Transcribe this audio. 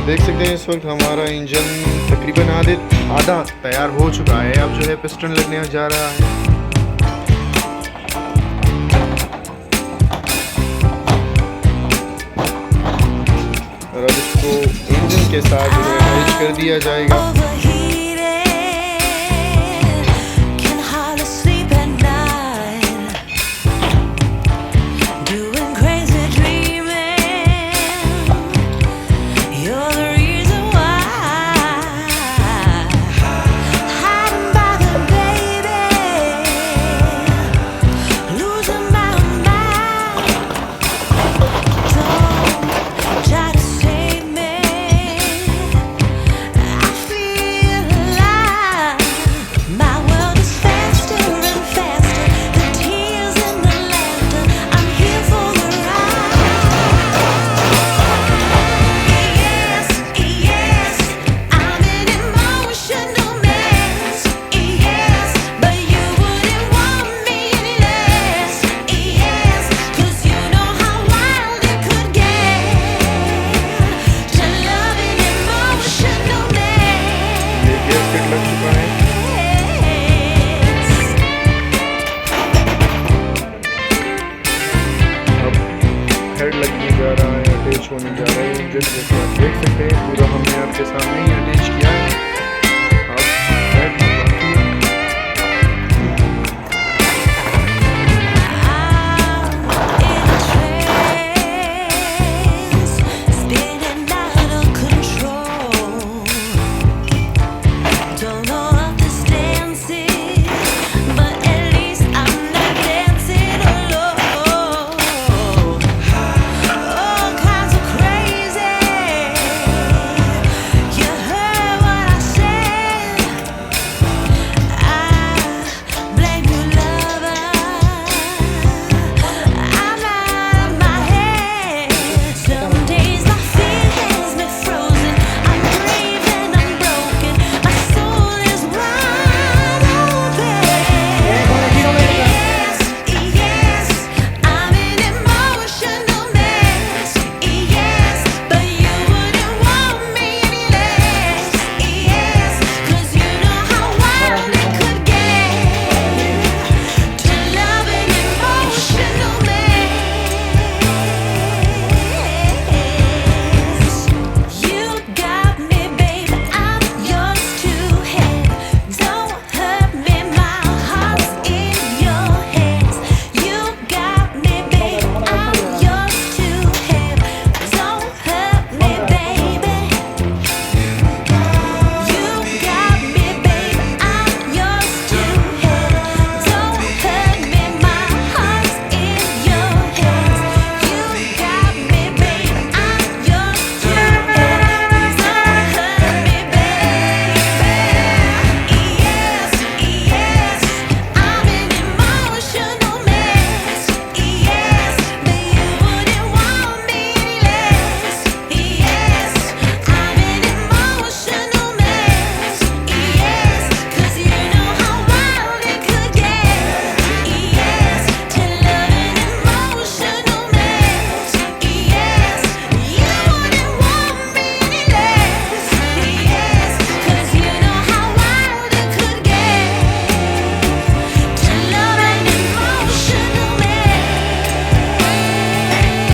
देख सकते हैं इस वक्त हमारा इंजन तकरीबन आधा तैयार हो चुका है। अब जो है पिस्टन लगने जा रहा है। और अब इसको इंजन के साथ जो है अटैच कर दिया जाएगा। हेड लगने जा रहा है, अटैच होने जा रहा है इंजन, जैसे आप देख सकते हैं पूरा हमने आपके सामने